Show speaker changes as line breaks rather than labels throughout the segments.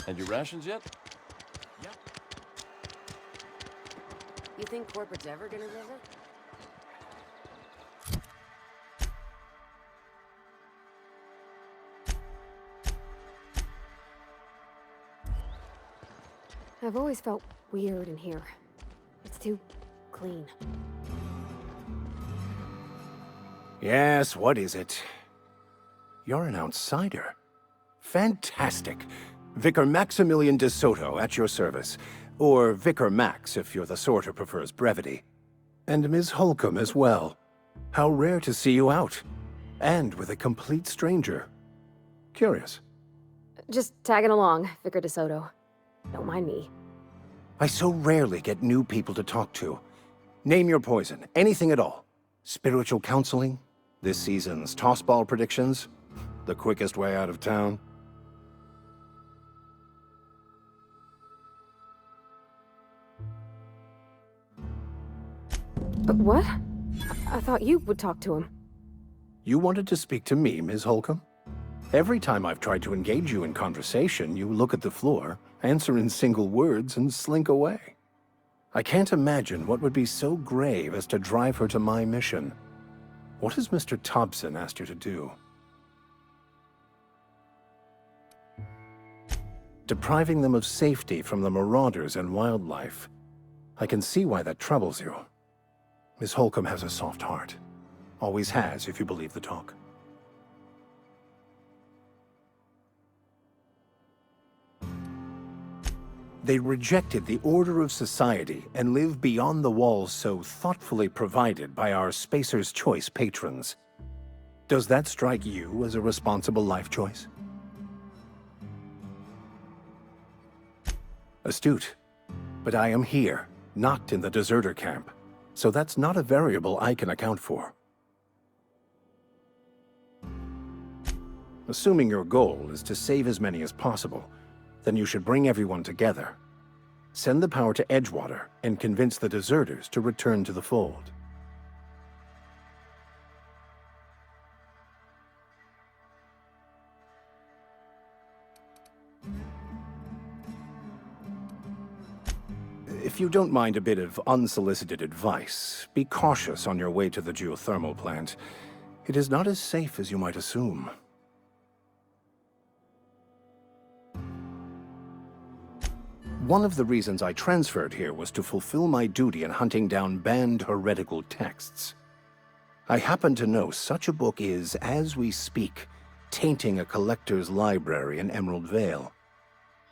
And your rations yet?
Yep.
You think corporate's ever gonna visit? I've always felt weird in here. It's too clean.
Yes, what is it? You're an outsider. Fantastic. Vicar Maximilian de Soto at your service. Or Vicar Max if you're the sort who prefers brevity. And Ms. Holcomb as well. How rare to see you out. And with a complete stranger. Curious.
Just tagging along, Vicar DeSoto. Don't mind me.
I so rarely get new people to talk to. Name your poison, anything at all. Spiritual counseling? This season's tossball predictions? The quickest way out of town?
But what? I thought you would talk to him.
You wanted to speak to me, Ms. Holcomb? Every time I've tried to engage you in conversation, you look at the floor, answer in single words, and slink away. I can't imagine what would be so grave as to drive her to my mission. What has Mr. Thompson asked you to do? Depriving them of safety from the marauders and wildlife. I can see why that troubles you. Miss Holcomb has a soft heart. Always has, if you believe the talk. They rejected the order of society and live beyond the walls so thoughtfully provided by our Spacer's Choice patrons. Does that strike you as a responsible life choice? Astute. But I am here, not in the deserter camp, so that's not a variable I can account for. Assuming your goal is to save as many as possible, then you should bring everyone together. Send the power to Edgewater and convince the deserters to return to the fold. If you don't mind a bit of unsolicited advice, be cautious on your way to the geothermal plant. It is not as safe as you might assume. One of the reasons I transferred here was to fulfill my duty in hunting down banned heretical texts. I happen to know such a book is, as we speak, tainting a collector's library in Emerald Vale.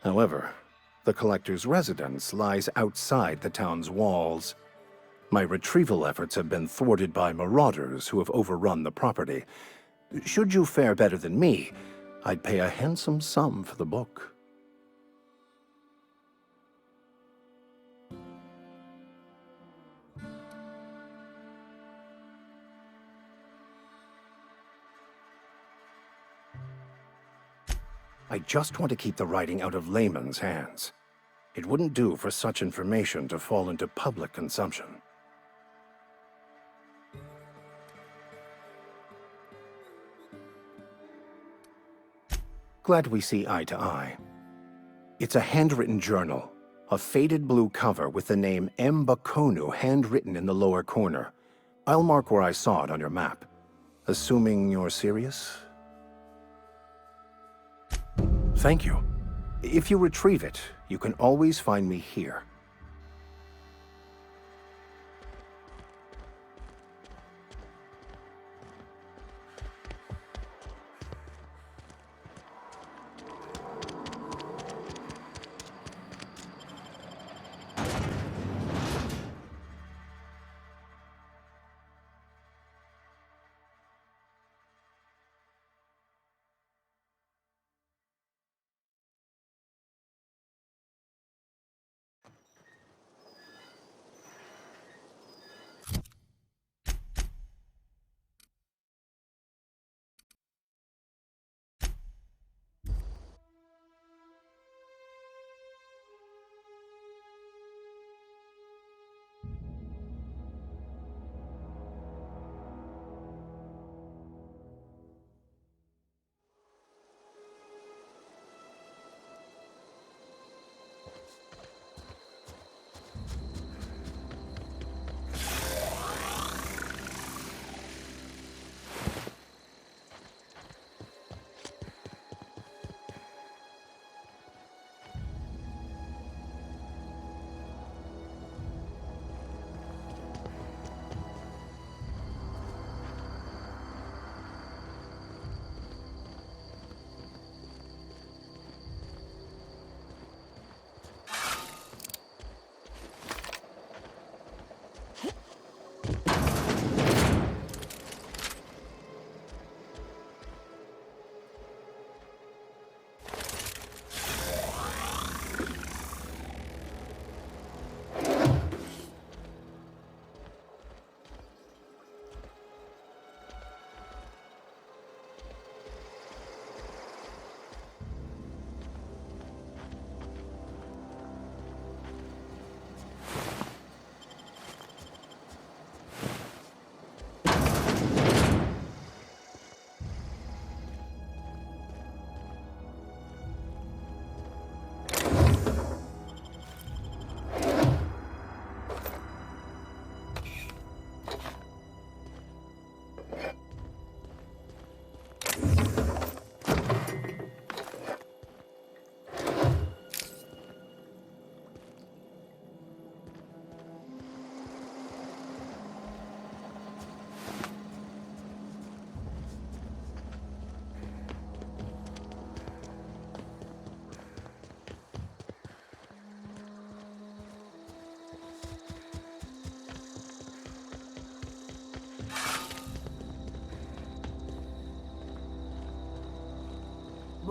However, the collector's residence lies outside the town's walls. My retrieval efforts have been thwarted by marauders who have overrun the property. Should you fare better than me, I'd pay a handsome sum for the book. I just want to keep the writing out of layman's hands. It wouldn't do for such information to fall into public consumption. Glad we see eye to eye. It's a handwritten journal, a faded blue cover with the name M. Bakonu handwritten in the lower corner. I'll mark where I saw it on your map. Assuming you're serious? Thank you. If you retrieve it, you can always find me here.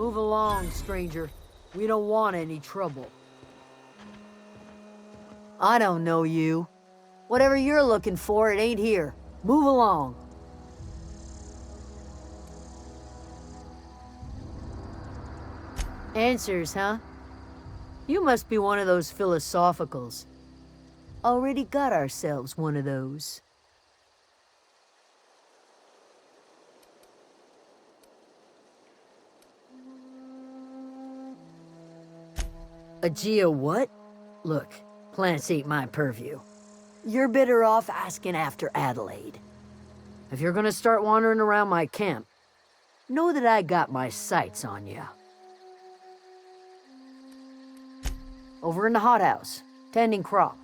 Move along, stranger. We don't want any trouble. I don't know you. Whatever you're looking for, it ain't here. Move along. Answers, huh? You must be one of those philosophicals. Already got ourselves one of those. Aegea what? Look, plants ain't my purview. You're better off asking after Adelaide. If you're gonna start wandering around my camp, know that I got my sights on you. Over in the hothouse, tending crop.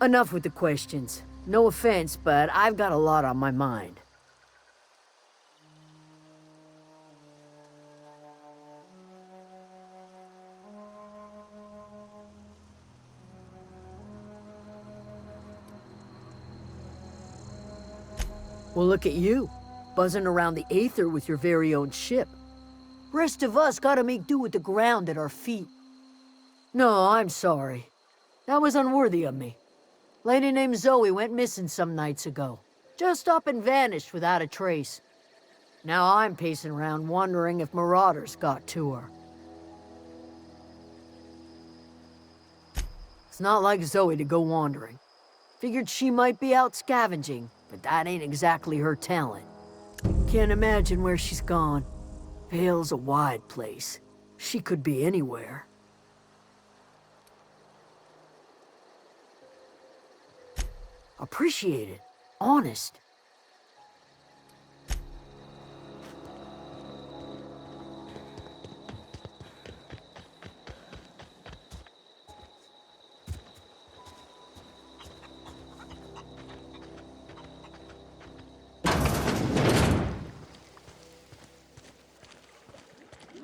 Enough with the questions. No offense, but I've got a lot on my mind. Well, look at you, buzzing around the Aether with your very own ship. Rest of us gotta make do with the ground at our feet. No, I'm sorry. That was unworthy of me. Lady named Zoe went missing some nights ago. Just up and vanished without a trace. Now I'm pacing around wondering if marauders got to her. It's not like Zoe to go wandering. Figured she might be out scavenging, but that ain't exactly her talent. Can't imagine where she's gone. Vale's a wide place. She could be anywhere. Appreciate it. Honest.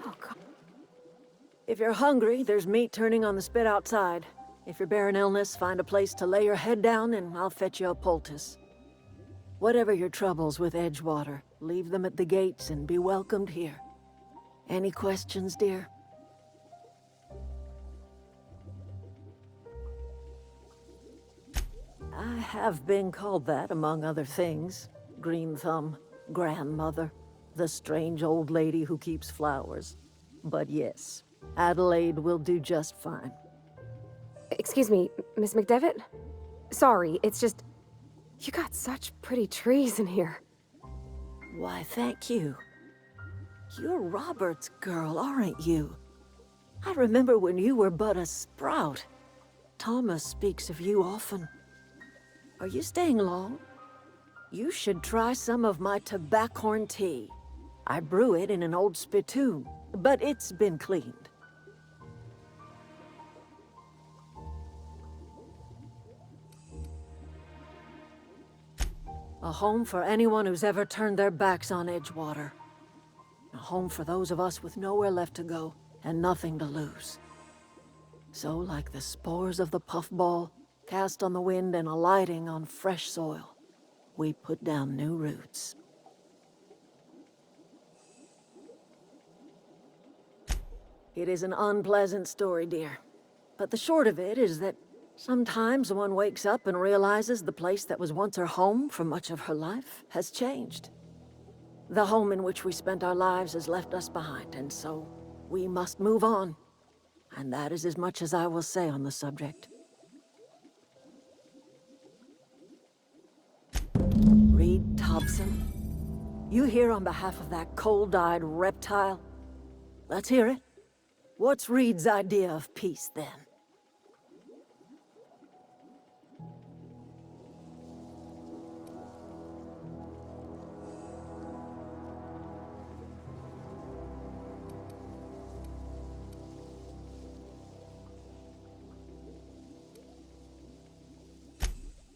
Oh, God.
If you're hungry, there's meat turning on the spit outside. If you're bearing illness, find a place to lay your head down and I'll fetch you a poultice. Whatever your troubles with Edgewater, leave them at the gates and be welcomed here. Any questions, dear? I have been called that, among other things. Green Thumb, grandmother, the strange old lady who keeps flowers. But yes, Adelaide will do just fine.
Excuse me, Miss McDevitt? Sorry, it's just... You got such pretty trees in here.
Why, thank you. You're Robert's girl, aren't you? I remember when you were but a sprout. Thomas speaks of you often. Are you staying long? You should try some of my tobaccorn tea. I brew it in an old spittoon, but it's been cleaned. A home for anyone who's ever turned their backs on Edgewater. A home for those of us with nowhere left to go and nothing to lose. So, like the spores of the puffball, cast on the wind and alighting on fresh soil, we put down new roots. It is an unpleasant story, dear. But the short of it is that sometimes one wakes up and realizes the place that was once her home for much of her life has changed. The home in which we spent our lives has left us behind, and so we must move on. And that is as much as I will say on the subject. Reed Thompson? You here on behalf of that cold-eyed reptile? Let's hear it. What's Reed's idea of peace, then?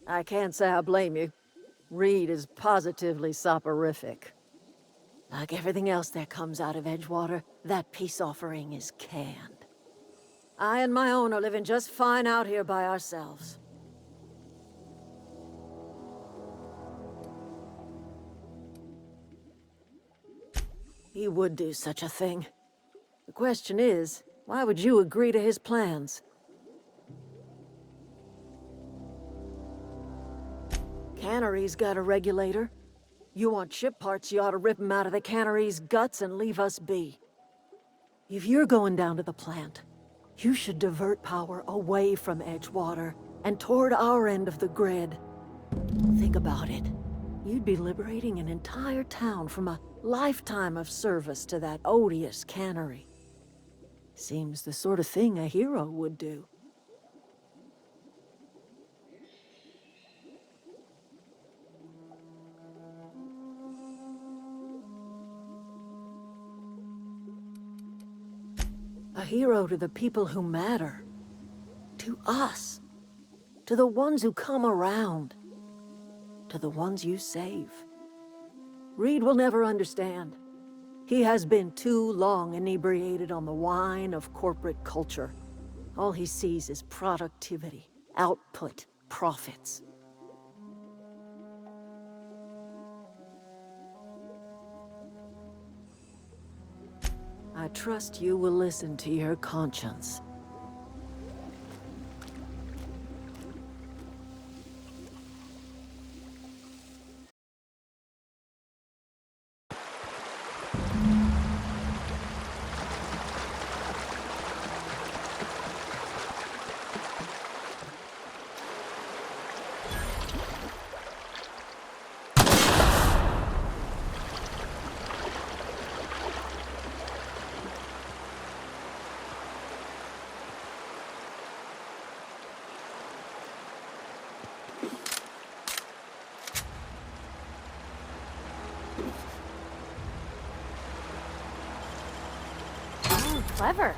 I can't say I blame you. Reed is positively soporific. Like everything else that comes out of Edgewater, that peace offering is canned. I and my own are living just fine out here by ourselves. He would do such a thing. The question is, why would you agree to his plans? Cannery's got a regulator. You want ship parts, you ought to rip 'em out of the cannery's guts and leave us be. If you're going down to the plant, you should divert power away from Edgewater and toward our end of the grid. Think about it. You'd be liberating an entire town from a lifetime of service to that odious cannery. Seems the sort of thing a hero would do. A hero to the people who matter. To us. To the ones who come around. To the ones you save. Reed will never understand. He has been too long inebriated on the wine of corporate culture. All he sees is productivity, output, profits. I trust you will listen to your conscience.
Clever.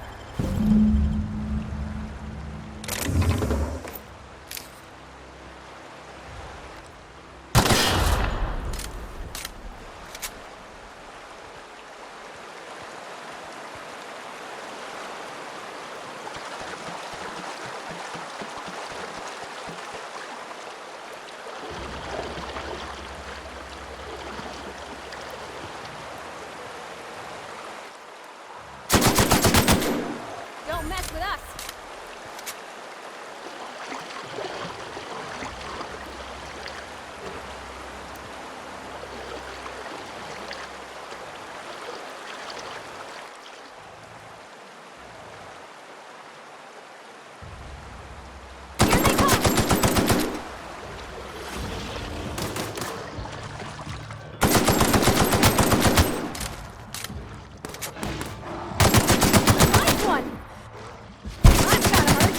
Don't mess with us. Nice one. That's gotta hurt.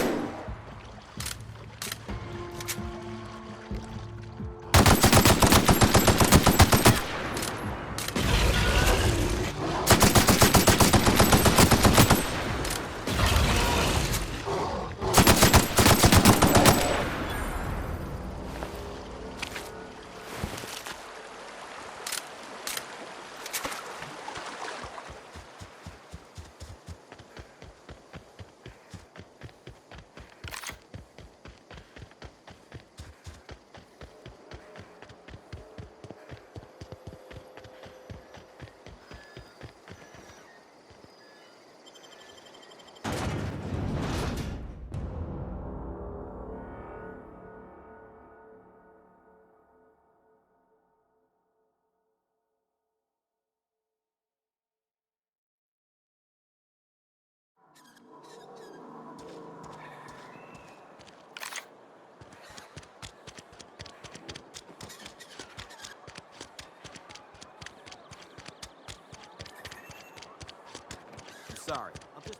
Sorry. I'll just...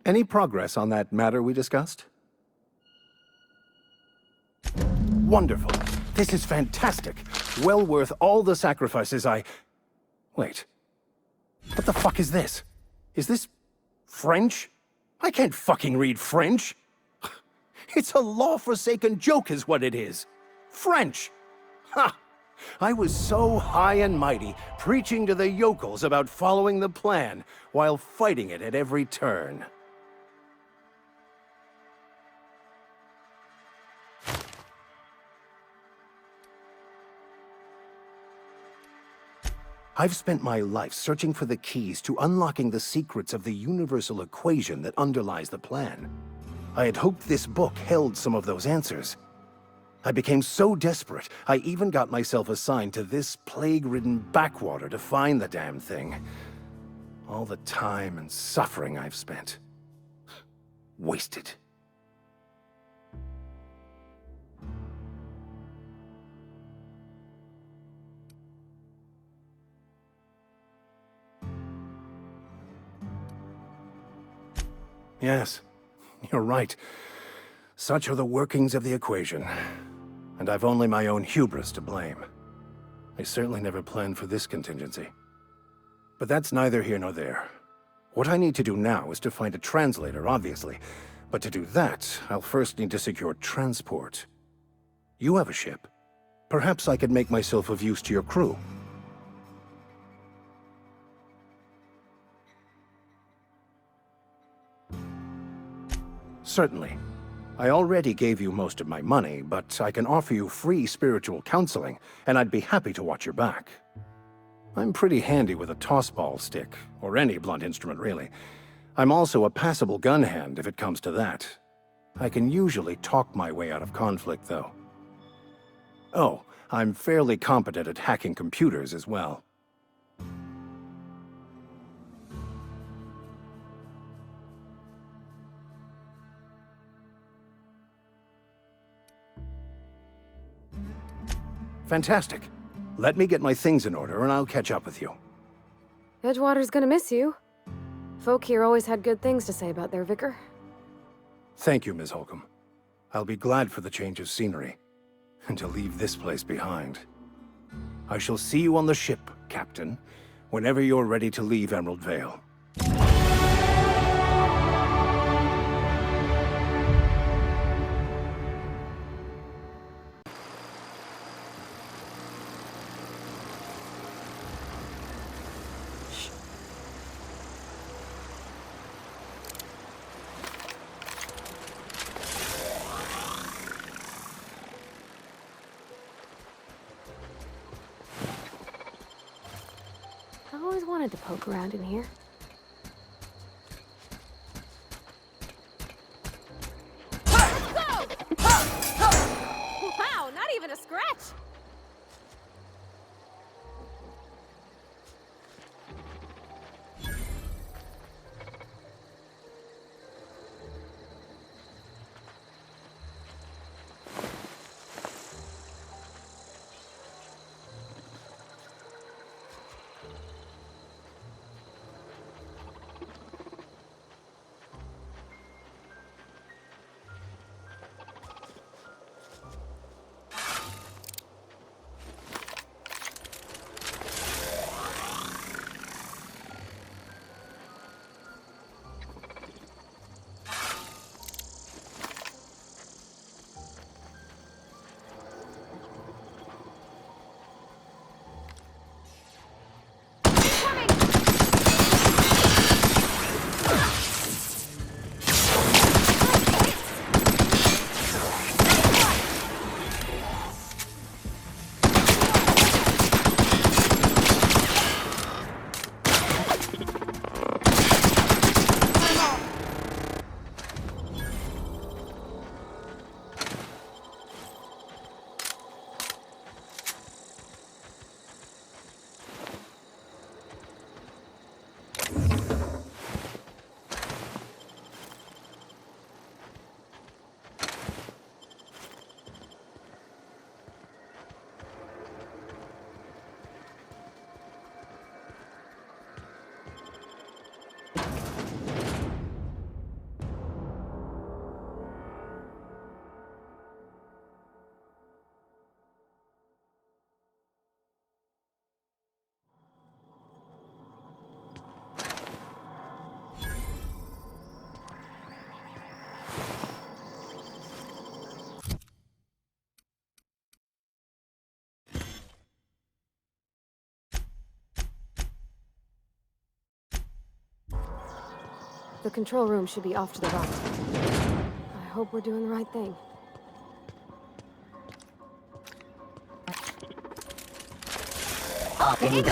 Any progress on that matter we discussed? Wonderful. This is fantastic. Well worth all the sacrifices I... Wait. What the fuck is this? Is this... French? I can't fucking read French. It's a law-forsaken joke is what it is. French! Ha! I was so high and mighty, preaching to the yokels about following the plan, while fighting it at every turn. I've spent my life searching for the keys to unlocking the secrets of the universal equation that underlies the plan. I had hoped this book held some of those answers. I became so desperate, I even got myself assigned to this plague-ridden backwater to find the damn thing. All the time and suffering I've spent. Wasted. Yes, you're right. Such are the workings of the equation. And I've only my own hubris to blame. I certainly never planned for this contingency. But that's neither here nor there. What I need to do now is to find a translator, obviously. But to do that, I'll first need to secure transport. You have a ship. Perhaps I could make myself of use to your crew. Certainly. I already gave you most of my money, but I can offer you free spiritual counseling, and I'd be happy to watch your back. I'm pretty handy with a tossball stick, or any blunt instrument really. I'm also a passable gun hand if it comes to that. I can usually talk my way out of conflict, though. Oh, I'm fairly competent at hacking computers as well. Fantastic. Let me get my things in order and I'll catch up with you.
Edgewater's gonna miss you. Folk here always had good things to say about their vicar.
Thank you, Ms. Holcomb. I'll be glad for the change of scenery, and to leave this place behind. I shall see you on the ship, Captain, whenever you're ready to leave Emerald Vale.
I always wanted to poke around in here. Wow, not even a scratch! The control room should be off to the right. I hope we're doing the right thing.
Up and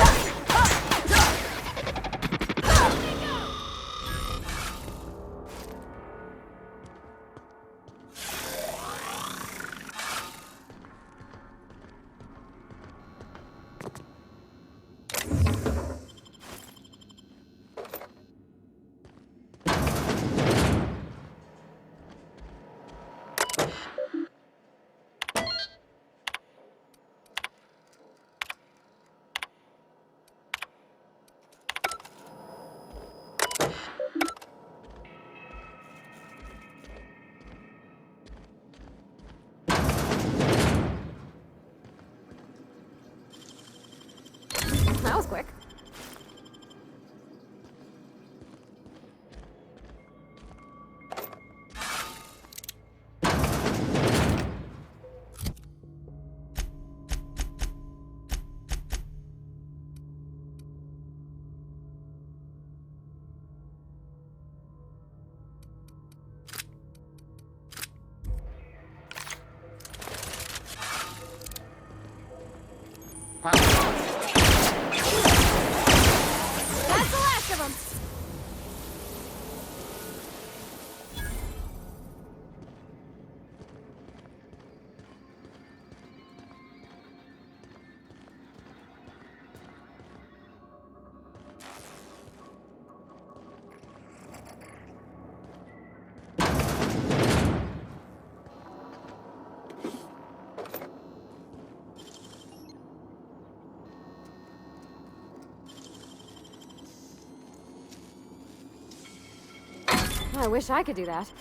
quick. That's the last of them! I wish I could do that.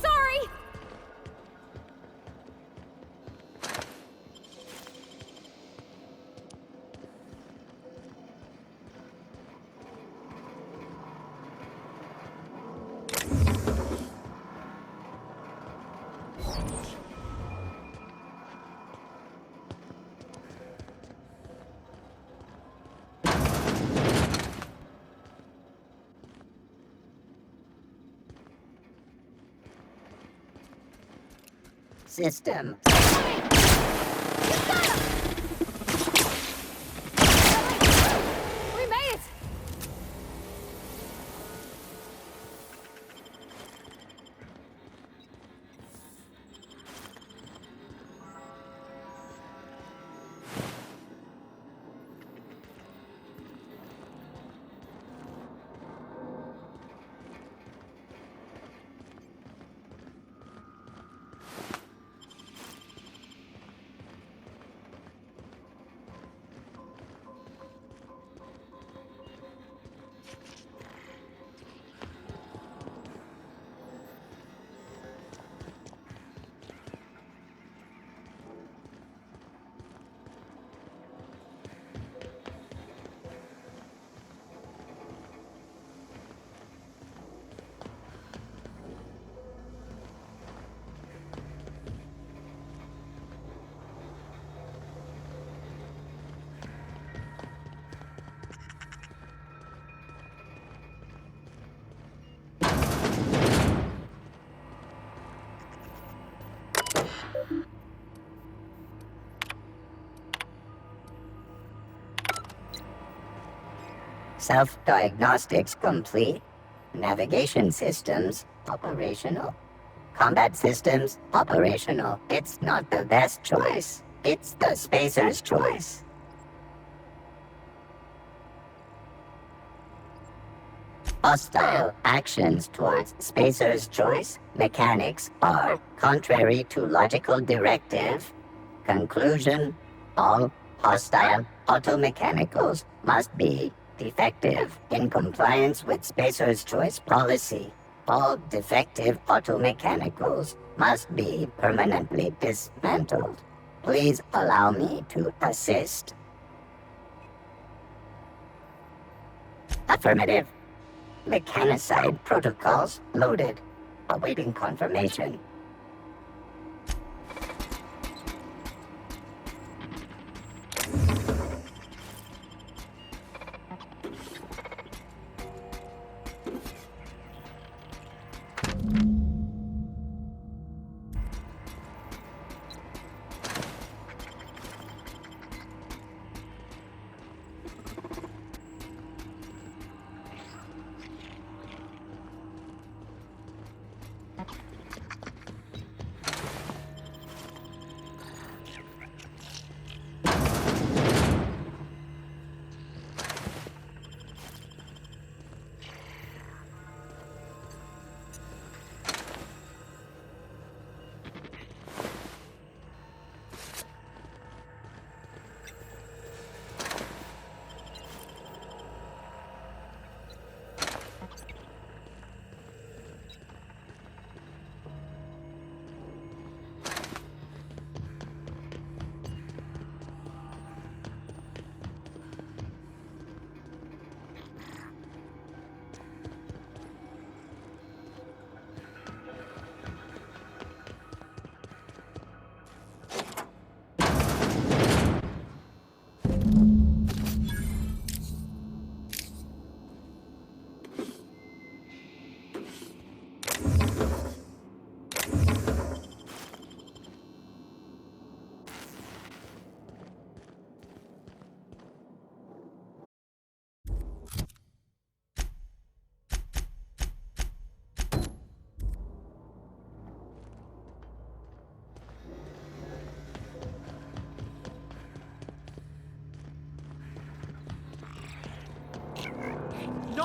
Sorry!
System.
We made it!
Self-diagnostics complete. Navigation systems operational. Combat systems operational. It's not the best choice. It's the spacer's choice. Hostile actions towards spacer's choice mechanics are contrary to logical directive. Conclusion: all hostile automechanicals must be defective in compliance with spacer's choice policy. All defective automechanicals must be permanently dismantled. Please allow me to assist. Affirmative. Mechanicide protocols loaded. Awaiting confirmation.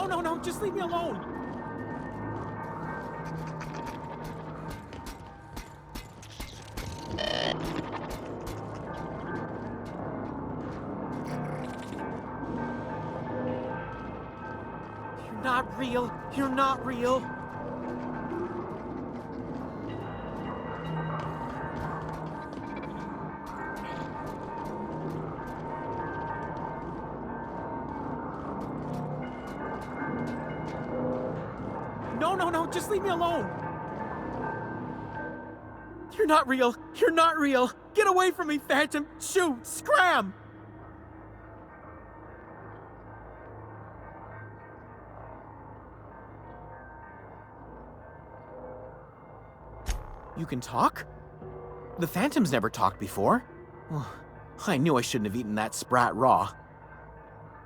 No, just leave me alone! You're not real. You're not real. No, just leave me alone. You're not real. You're not real. Get away from me, Phantom. Shoot, scram. You can talk? The Phantom's never talked before. I knew I shouldn't have eaten that sprat raw.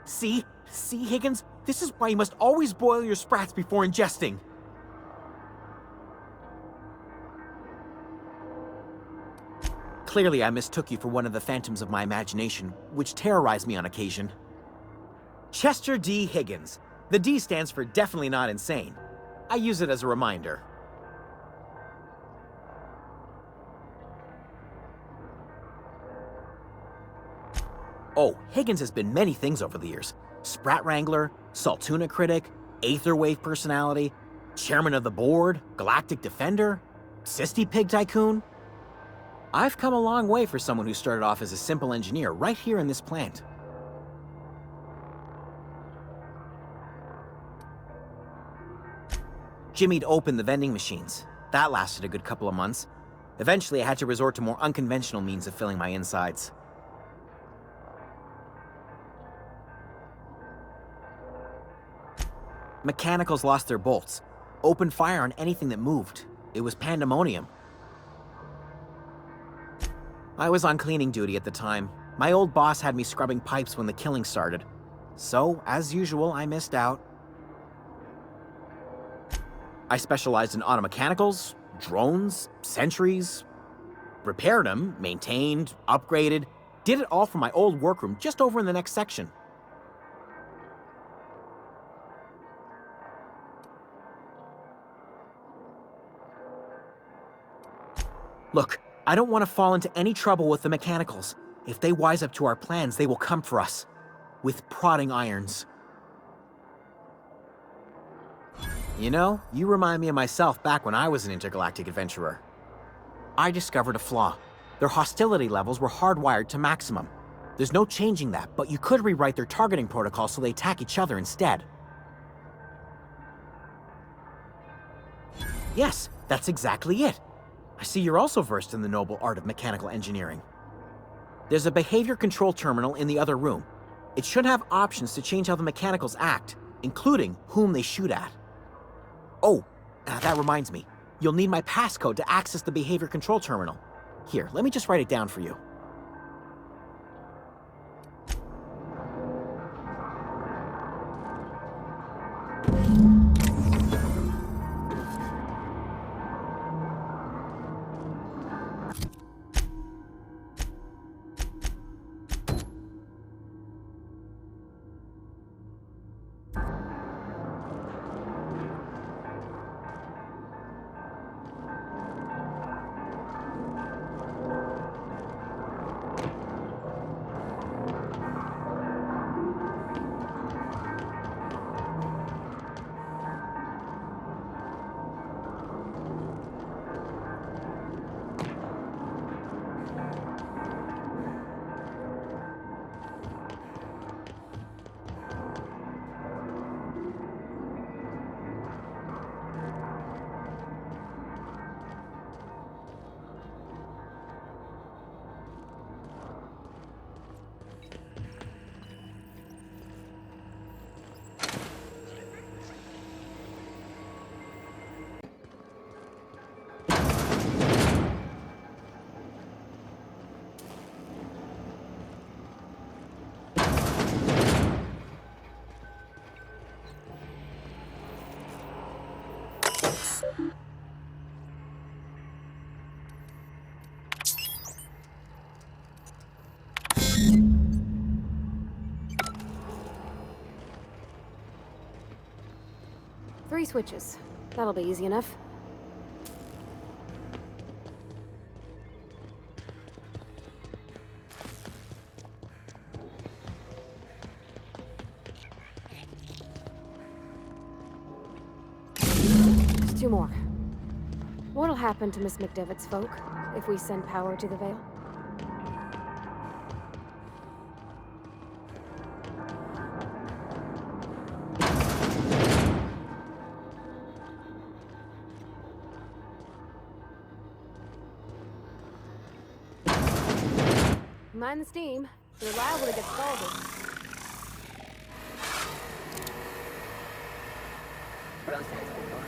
See, Higgins? This is why you must always boil your sprats before ingesting. Clearly, I mistook you for one of the phantoms of my imagination, which terrorized me on occasion. Chester D. Higgins. The D stands for definitely not insane. I use it as a reminder. Oh, Higgins has been many things over the years. Sprat Wrangler, Saltuna critic, Aetherwave personality, chairman of the board, galactic defender, Sisty Pig tycoon. I've come a long way for someone who started off as a simple engineer right here in this plant. Jimmy'd opened the vending machines. That lasted a good couple of months. Eventually, I had to resort to more unconventional means of filling my insides. Mechanicals lost their bolts. Opened fire on anything that moved. It was pandemonium. I was on cleaning duty at the time. My old boss had me scrubbing pipes when the killing started. So, as usual, I missed out. I specialized in automechanicals, drones, sentries. Repaired them, maintained, upgraded. Did it all from my old workroom just over in the next section. Look, I don't want to fall into any trouble with the mechanicals. If they wise up to our plans, they will come for us. With prodding irons. You know, you remind me of myself back when I was an intergalactic adventurer. I discovered a flaw. Their hostility levels were hardwired to maximum. There's no changing that, but you could rewrite their targeting protocol so they attack each other instead. Yes, that's exactly it. I see you're also versed in the noble art of mechanical engineering. There's a behavior control terminal in the other room. It should have options to change how the mechanicals act, including whom they shoot at. Oh, that reminds me. You'll need my passcode to access the behavior control terminal. Here, let me just write it down for you.
3 switches. That'll be easy enough. Just 2 more. What'll happen to Miss McDevitt's folk if we send power to the Vale? Mind the steam. You're liable to get scalded.
Process performed.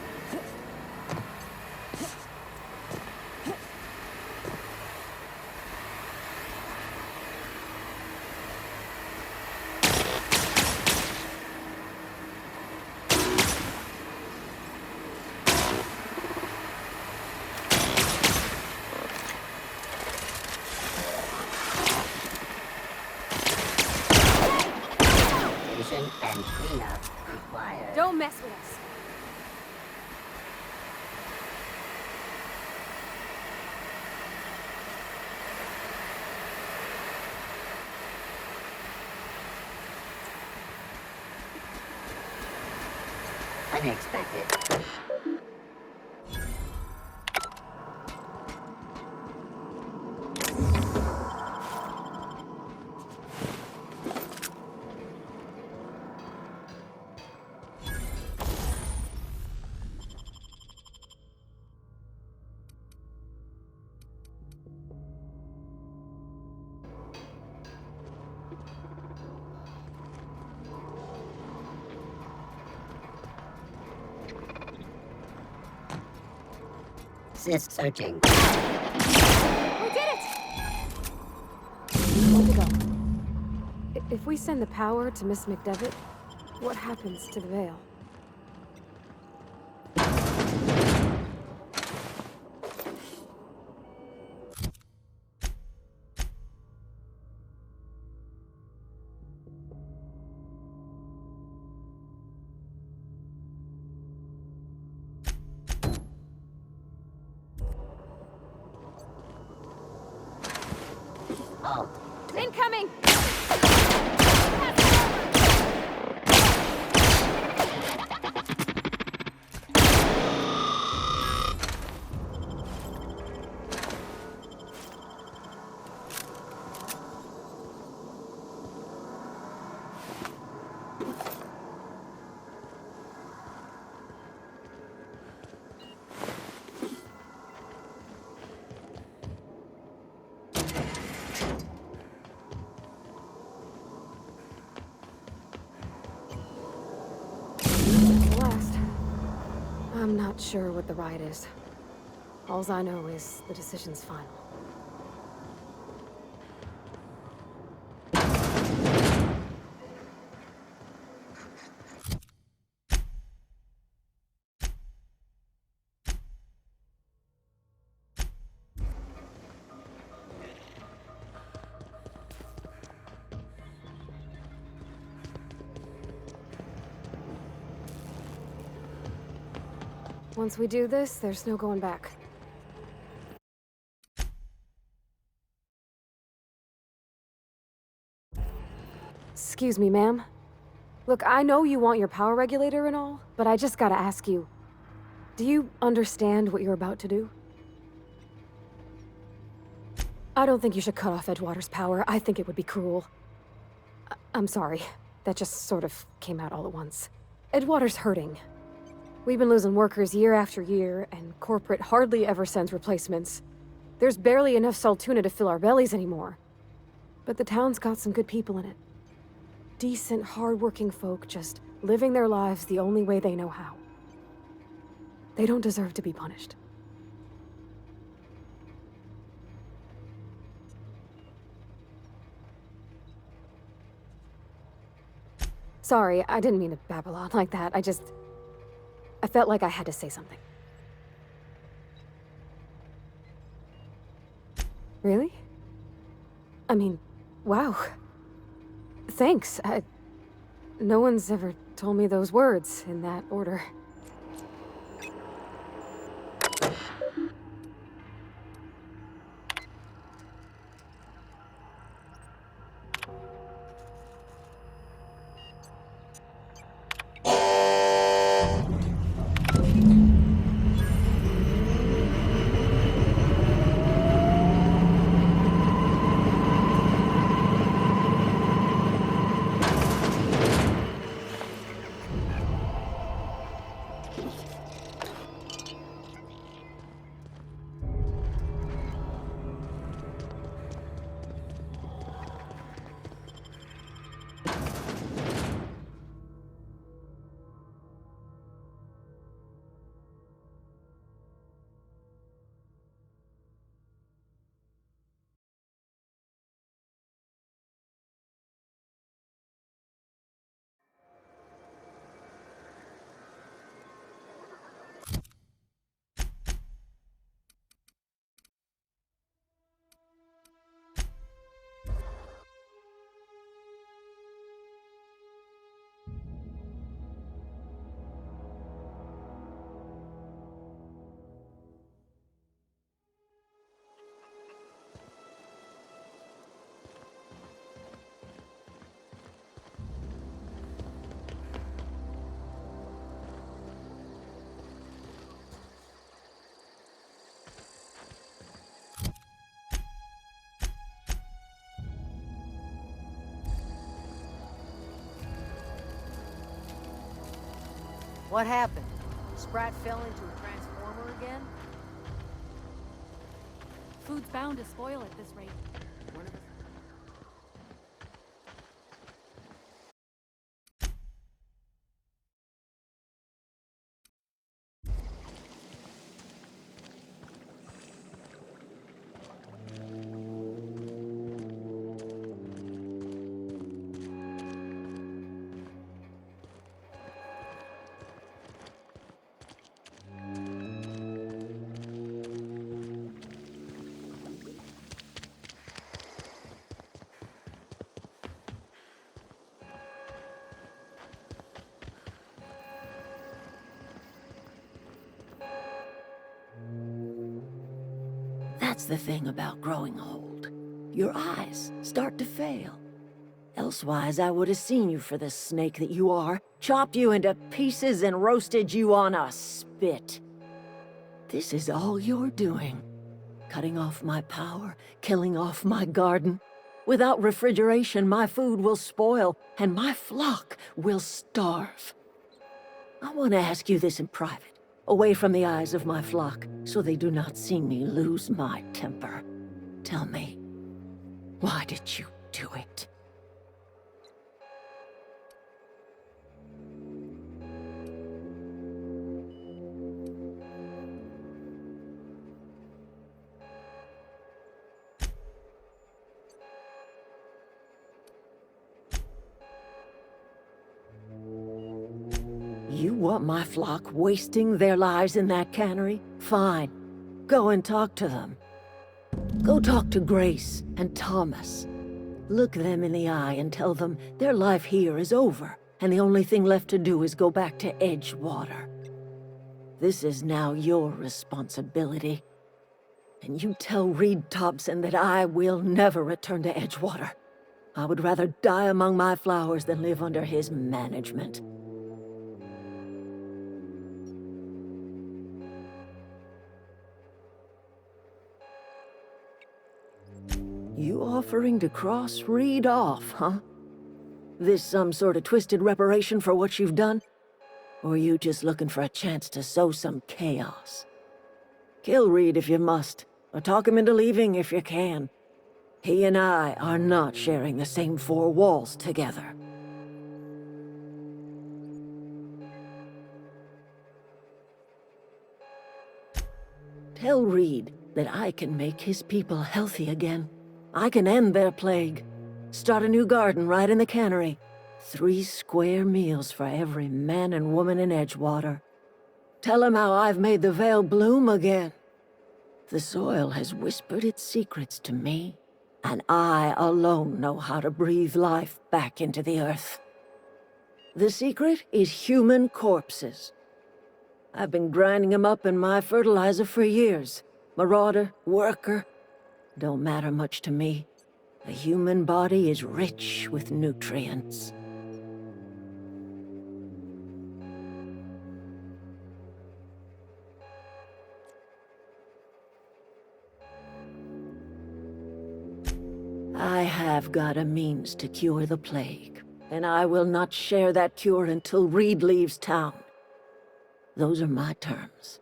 And cleanup required.
Don't mess with us.
Unexpected. Sys searching.
We did it! Where'd it go? If we send the power to Miss McDevitt, what happens to the Vale?
Halt.
Incoming! Last. I'm not sure what the ride is. Alls I know is the decision's final. Once we do this, there's no going back. Excuse me, ma'am. Look, I know you want your power regulator and all, but I just gotta ask you. Do you understand what you're about to do? I don't think you should cut off Edgewater's power. I think it would be cruel. I'm sorry. That just sort of came out all at once. Edgewater's hurting. We've been losing workers year after year, and corporate hardly ever sends replacements. There's barely enough Saltuna to fill our bellies anymore. But the town's got some good people in it. Decent, hard-working folk just living their lives the only way they know how. They don't deserve to be punished. Sorry, I didn't mean to babble on like that. I felt like I had to say something. Really? I mean, wow. Thanks. No one's ever told me those words in that order.
What happened? Sprat fell into a transformer again?
Food's bound to spoil at this rate.
That's the thing about growing old. Your eyes start to fail. Elsewise, I would have seen you for the snake that you are, chopped you into pieces and roasted you on a spit. This is all you're doing. Cutting off my power, killing off my garden. Without refrigeration, my food will spoil, and my flock will starve. I want to ask you this in private, away from the eyes of my flock, so they do not see me lose my temper. Tell me, why did you do it? You want my flock wasting their lives in that cannery? Fine. Go and talk to them. Go talk to Grace and Thomas. Look them in the eye and tell them their life here is over, and the only thing left to do is go back to Edgewater. This is now your responsibility. And you tell Reed Thompson that I will never return to Edgewater. I would rather die among my flowers than live under his management. You offering to cross Reed off, huh? This some sort of twisted reparation for what you've done? Or you just looking for a chance to sow some chaos? Kill Reed if you must, or talk him into leaving if you can. He and I are not sharing the same four walls together. Tell Reed that I can make his people healthy again. I can end their plague. Start a new garden right in the cannery. 3 square meals for every man and woman in Edgewater. Tell him how I've made the Vale bloom again. The soil has whispered its secrets to me, and I alone know how to breathe life back into the earth. The secret is human corpses. I've been grinding them up in my fertilizer for years. Marauder, worker, don't matter much to me. The human body is rich with nutrients. I have got a means to cure the plague, and I will not share that cure until Reed leaves town. Those are my terms.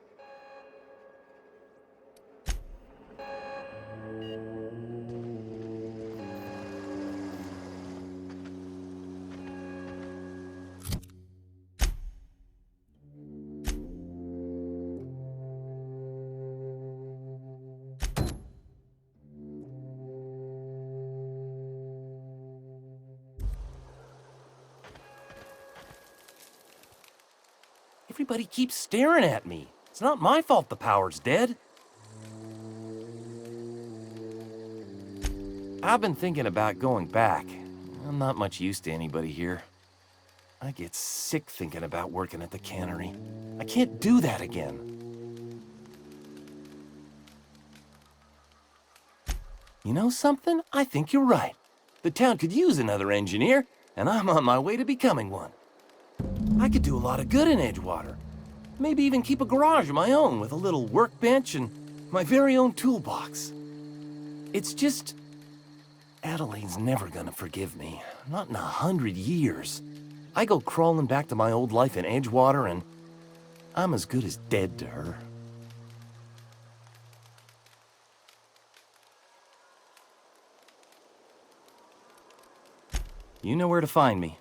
Everybody keeps staring at me. It's not my fault the power's dead. I've been thinking about going back. I'm not much use to anybody here. I get sick thinking about working at the cannery. I can't do that again. You know something? I think you're right. The town could use another engineer, and I'm on my way to becoming one. I could do a lot of good in Edgewater. Maybe even keep a garage of my own with a little workbench and my very own toolbox. It's just... Adelaide's never gonna forgive me. Not in 100 years. I go crawling back to my old life in Edgewater and I'm as good as dead to her. You know where to find me.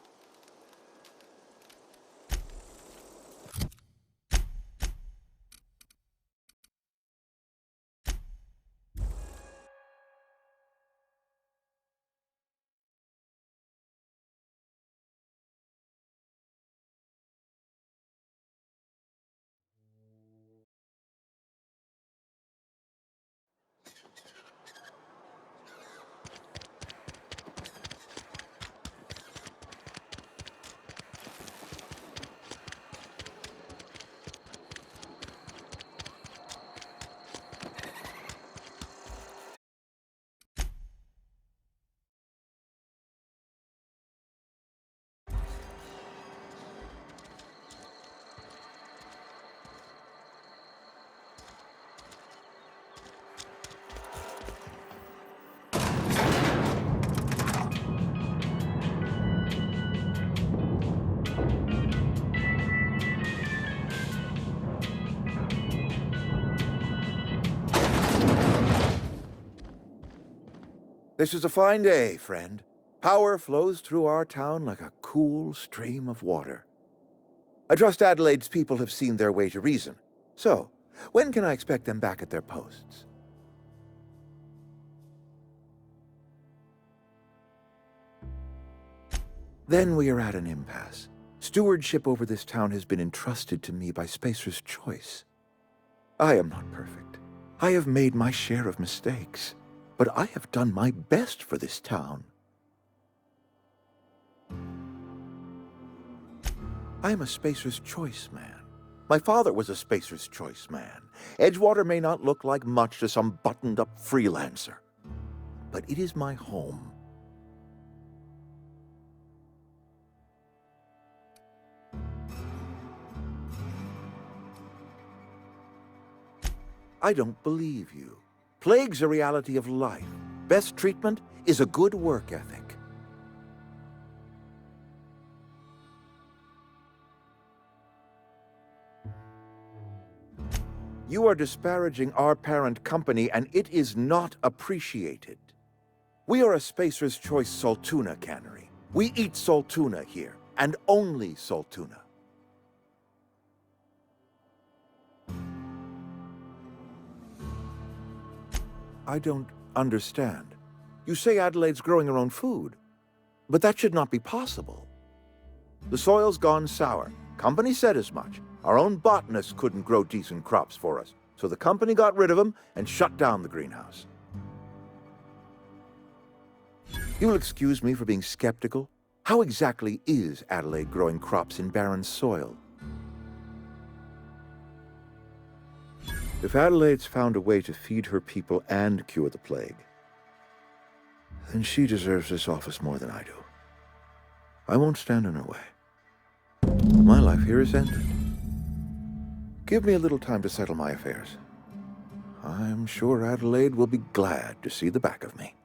This is a fine day, friend. Power flows through our town like a cool stream of water. I trust Adelaide's people have seen their way to reason. So, when can I expect them back at their posts? Then we are at an impasse. Stewardship over this town has been entrusted to me by Spacer's Choice. I am not perfect. I have made my share of mistakes. But I have done my best for this town. I am a Spacer's Choice man. My father was a Spacer's Choice man. Edgewater may not look like much to some buttoned-up freelancer, but it is my home. I don't believe you. Plague's a reality of life. Best treatment is a good work ethic. You are disparaging our parent company, and it is not appreciated. We are a Spacer's Choice Saltuna cannery. We eat Saltuna here, and only Saltuna. I don't understand. You say Adelaide's growing her own food, but that should not be possible. The soil's gone sour. Company said as much. Our own botanists couldn't grow decent crops for us, so the company got rid of them and shut down the greenhouse. You'll excuse me for being skeptical. How exactly is Adelaide growing crops in barren soil? If Adelaide's found a way to feed her people and cure the plague, then she deserves this office more than I do. I won't stand in her way. My life here is ended. Give me a little time to settle my affairs. I'm sure Adelaide will be glad to see the back of me.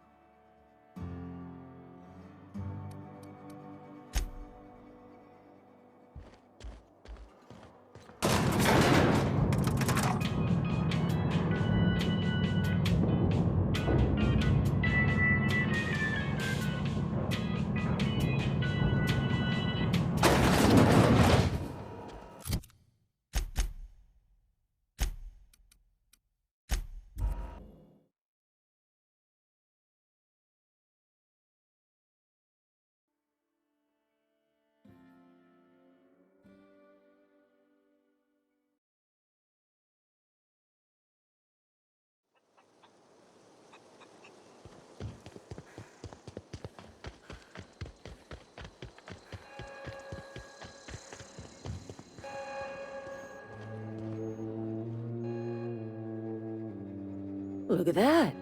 Look at that.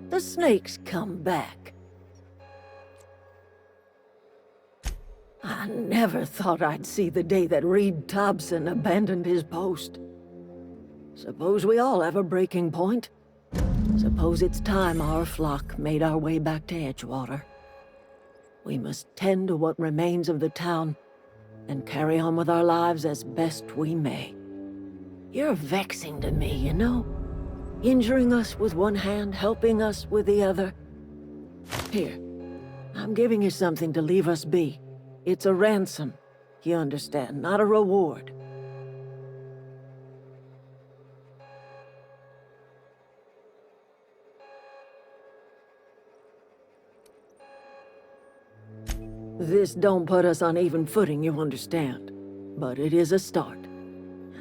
The snake's come back. I never thought I'd see the day that Reed Thompson abandoned his post. Suppose we all have a breaking point. Suppose it's time our flock made our way back to Edgewater. We must tend to what remains of the town and carry on with our lives as best we may. You're vexing to me, you know? Injuring us with one hand, helping us with the other. Here, I'm giving you something to leave us be. It's a ransom, you understand, not a reward. This don't put us on even footing, you understand. But it is a start.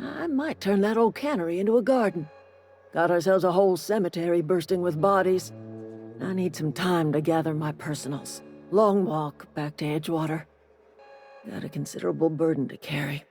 I might turn that old cannery into a garden. Got ourselves a whole cemetery bursting with bodies. I need some time to gather my personals. Long walk back to Edgewater. Got a considerable burden to carry.